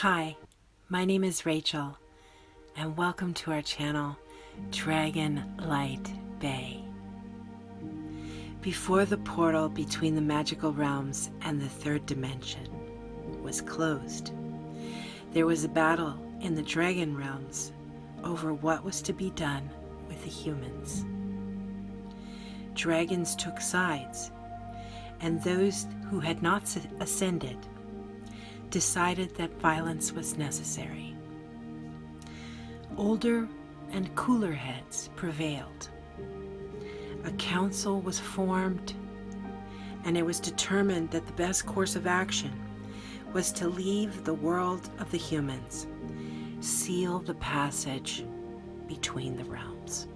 Hi, my name is Rachel, and welcome to our channel, Dragon Light Bay. Before the portal between the magical realms and the third dimension was closed, there was a battle in the dragon realms over what was to be done with the humans. Dragons took sides, and those who had not ascended decided that violence was necessary. Older and cooler heads prevailed. A council was formed, and it was determined that the best course of action was to leave the world of the humans, seal the passage between the realms.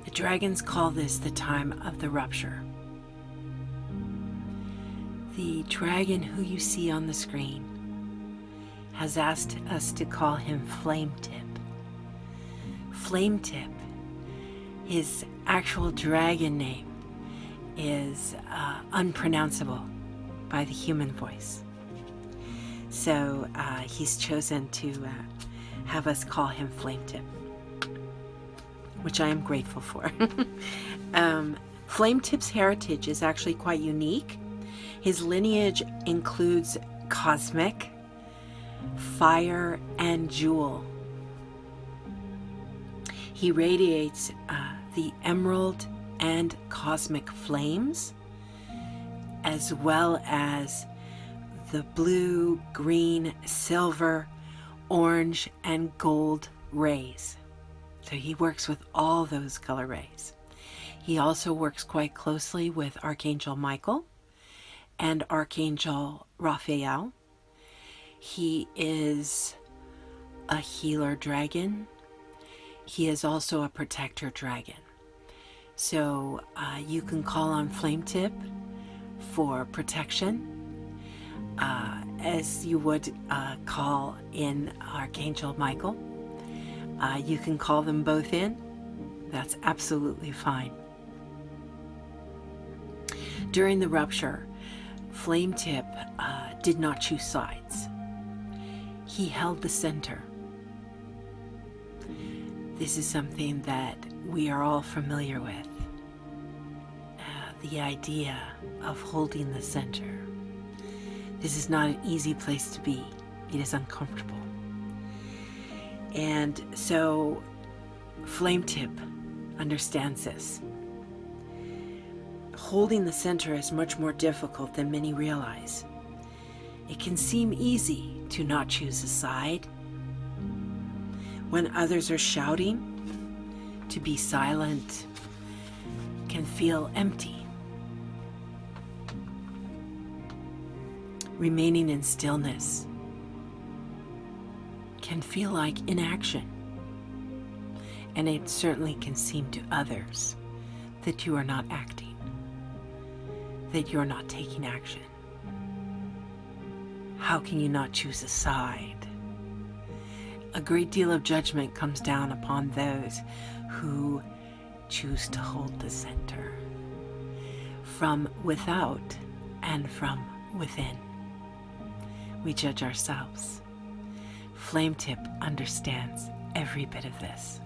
The dragons call this the time of the rupture. The dragon who you see on the screen has asked us to call him Flametip. Flametip, his actual dragon name, is unpronounceable by the human voice. So he's chosen to have us call him Flametip, which I am grateful for. Flametip's heritage is actually quite unique. His lineage includes cosmic, fire, and jewel. He radiates the emerald and cosmic flames, as well as the blue, green, silver, orange, and gold rays. So he works with all those color rays. He also works quite closely with Archangel Michael and Archangel Raphael. He is a healer dragon. He is also a protector dragon. So you can call on Flametip for protection, as you would call in Archangel Michael. You can call them both in. That's absolutely fine. During the rupture, Flametip did not choose sides. He held the center. This is something that we are all familiar with. The idea of holding the center. This is not an easy place to be. It is uncomfortable. And so Flametip understands this. Holding the center is much more difficult than many realize. It can seem easy to not choose a side. When others are shouting, to be silent can feel empty. Remaining in stillness can feel like inaction. And it certainly can seem to others that you are not acting, that you're not taking action. How can you not choose a side? A great deal of judgment comes down upon those who choose to hold the center, from without and from within. We judge ourselves. Flametip understands every bit of this.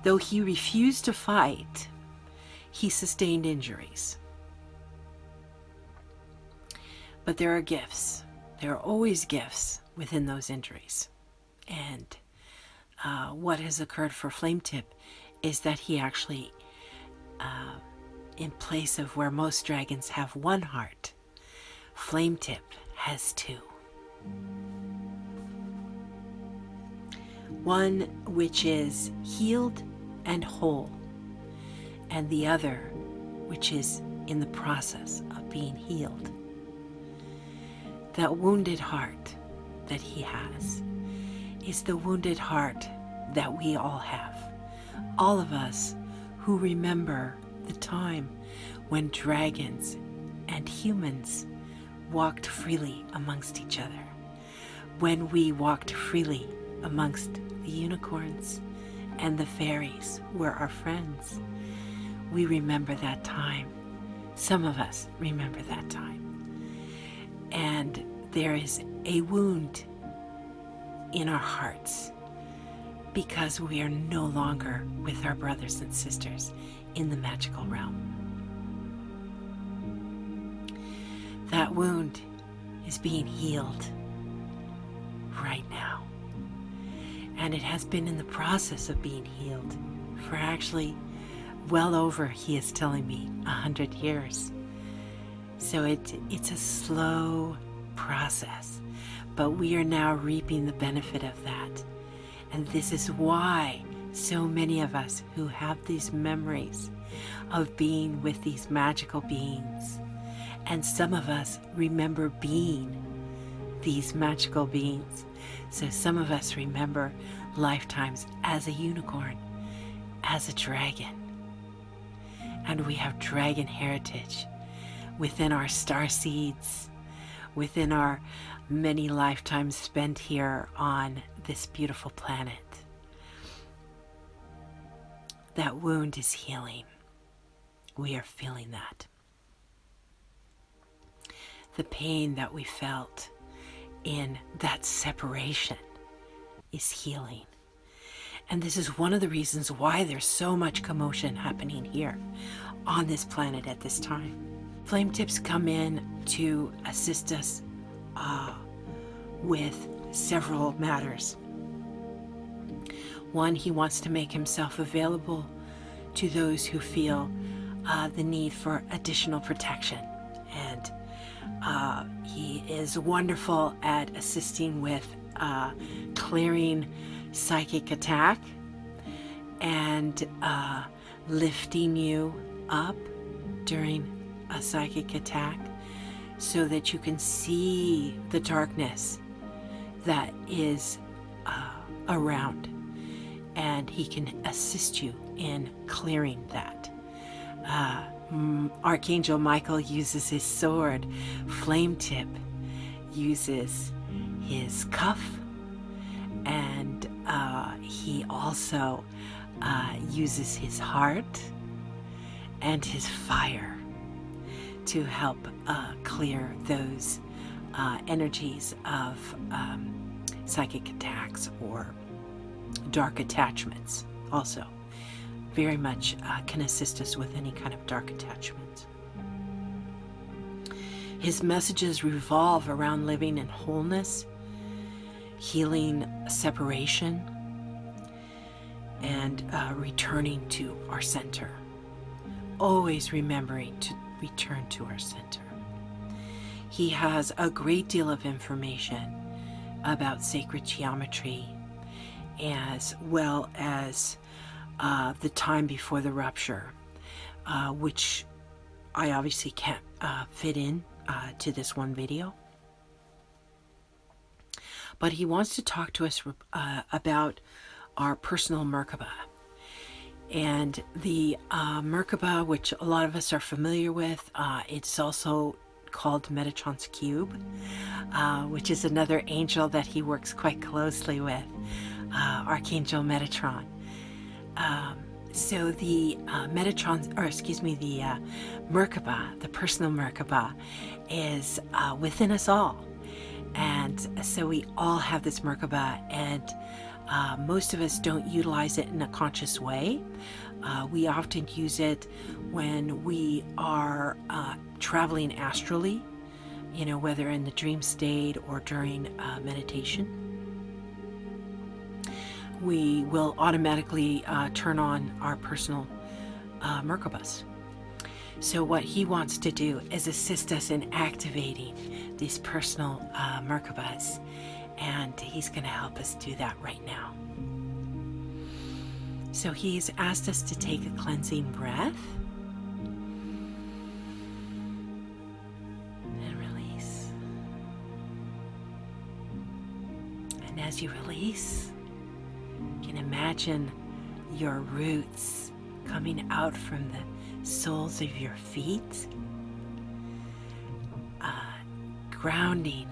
Though he refused to fight, he sustained injuries. But there are gifts. There are always gifts within those injuries. And what has occurred for Flametip is that he actually, in place of where most dragons have one heart, Flametip has two. One which is healed and whole, and the other which is in the process of being healed. That wounded heart that he has is the wounded heart that we all have. All of us who remember the time when dragons and humans walked freely amongst each other, when we walked freely amongst the unicorns and the fairies were our friends. We remember that time. Some of us remember that time. And there is a wound in our hearts because we are no longer with our brothers and sisters in the magical realm. That wound is being healed right now. And it has been in the process of being healed for actually well over, he is telling me, 100 years. So it's a slow process, but we are now reaping the benefit of that. And this is why so many of us who have these memories of being with these magical beings, and some of us remember being these magical beings. So some of us remember lifetimes as a unicorn, as a dragon. And we have dragon heritage within our star seeds, within our many lifetimes spent here on this beautiful planet. That wound is healing. We are feeling that. The pain that we felt in that separation is healing. And this is one of the reasons why there's so much commotion happening here on this planet at this time. Flame tips come in to assist us with several matters. One, he wants to make himself available to those who feel the need for additional protection. And he is wonderful at assisting with clearing psychic attack and lifting you up during a psychic attack so that you can see the darkness that is around, and he can assist you in clearing that. Archangel Michael uses his sword. Flame tip uses his cuff, and he also uses his heart and his fire to help clear those energies of psychic attacks or dark attachments. Also, very much can assist us with any kind of dark attachment. His messages revolve around living in wholeness, healing separation, and returning to our center. Always remembering to return to our center. He has a great deal of information about sacred geometry, as well as the time before the rupture, which I obviously can't fit in to this one video. But he wants to talk to us about our personal Merkaba. And the Merkaba, which a lot of us are familiar with, it's also called Metatron's Cube, which is another angel that he works quite closely with, Archangel Metatron. So the the Merkaba, the personal Merkaba, is within us all. And so we all have this Merkaba, and most of us don't utilize it in a conscious way. We often use it when we are traveling astrally, whether in the dream state or during meditation. We will automatically turn on our personal Merkabas. So what he wants to do is assist us in activating these personal Merkabas, and he's going to help us do that right now. So he's asked us to take a cleansing breath and release. And as you release, you can imagine your roots coming out from the soles of your feet, grounding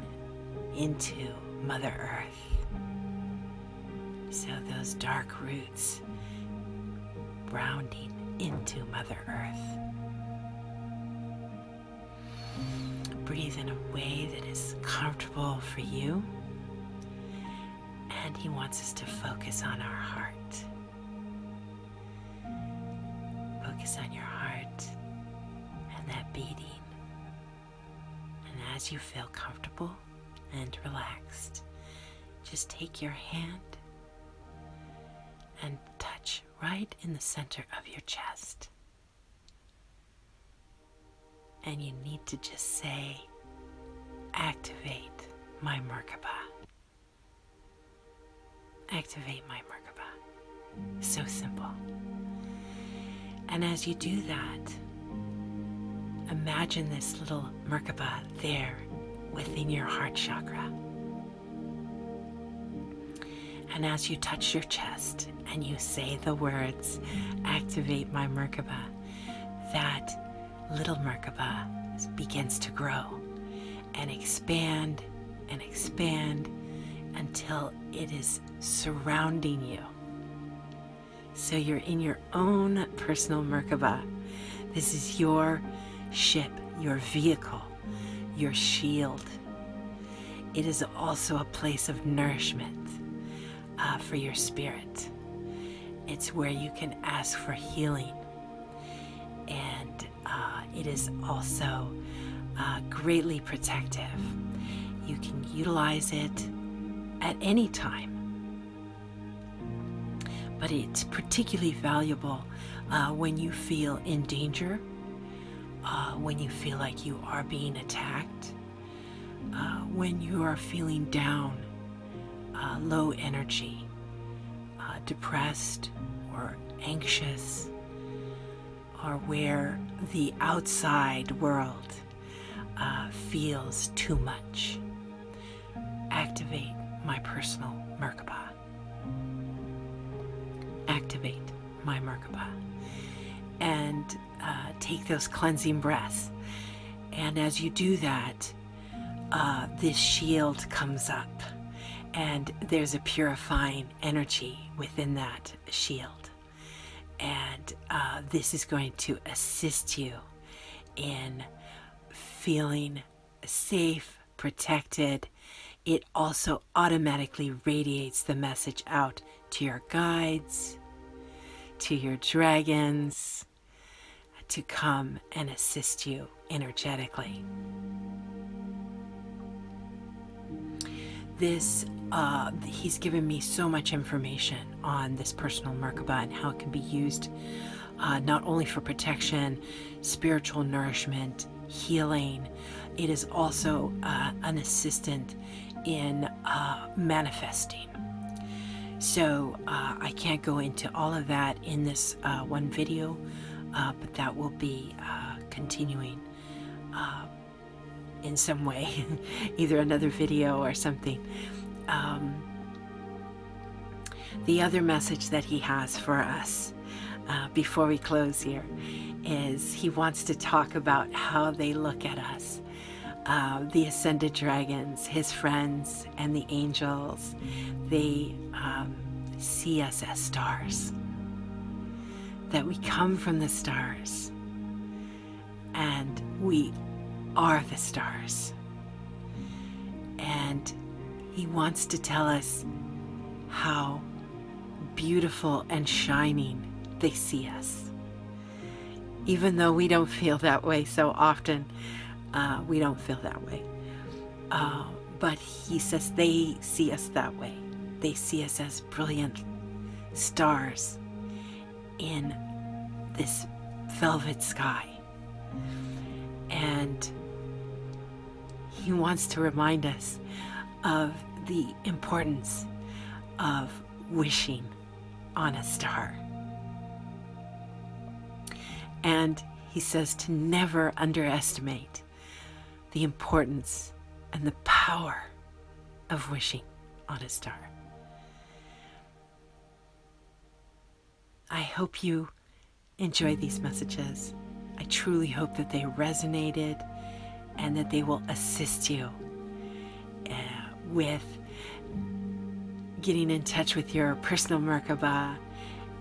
into Mother Earth. So those dark roots grounding into Mother Earth. breathe in a way that is comfortable for you. And he wants us to focus on our heart. Focus on your heart and that beating. And as you feel comfortable and relaxed, just take your hand and touch right in the center of your chest. And you need to just say, activate my Merkaba. Activate my Merkaba. So simple. And as you do that, imagine this little Merkaba there within your heart chakra. And as you touch your chest and you say the words, activate my Merkaba, that little Merkaba begins to grow and expand until it is surrounding you. So you're in your own personal Merkaba. This is your ship, your vehicle, your shield. It is also a place of nourishment for your spirit. It's where you can ask for healing. And it is also greatly protective. You can utilize it at any time. But it's particularly valuable when you feel in danger, when you feel like you are being attacked, when you are feeling down, low energy, depressed or anxious, or where the outside world feels too much. Activate my personal Merkaba. Activate my Merkaba. And take those cleansing breaths. And as you do that, this shield comes up. And there's a purifying energy within that shield. And this is going to assist you in feeling safe, protected. It also automatically radiates the message out to your guides, to your dragons, to come and assist you energetically. He's given me so much information on this personal Merkaba and how it can be used not only for protection, spiritual nourishment, healing. It is also an assistant in manifesting. So I can't go into all of that in this one video, but that will be continuing in some way, either another video or something. The other message that he has for us before we close here is he wants to talk about how they look at us. The ascended dragons, his friends, and the angels, they see us as stars. That we come from the stars, and we are the stars. And he wants to tell us how beautiful and shining they see us. Even though we don't feel that way so often, we don't feel that way. But he says they see us that way. They see us as brilliant stars in this velvet sky. And he wants to remind us of the importance of wishing on a star. And he says to never underestimate the importance and the power of wishing on a star. I hope you enjoyed these messages. I truly hope that they resonated and that they will assist you with getting in touch with your personal Merkaba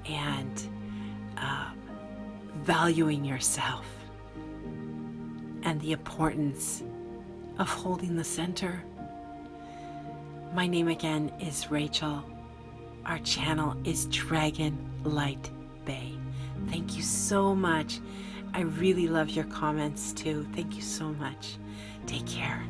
and valuing yourself and the importance of holding the center. My name again is Rachel. Our channel is Dragon Light Bay. Thank you so much. I really love your comments too. Thank you so much. Take care.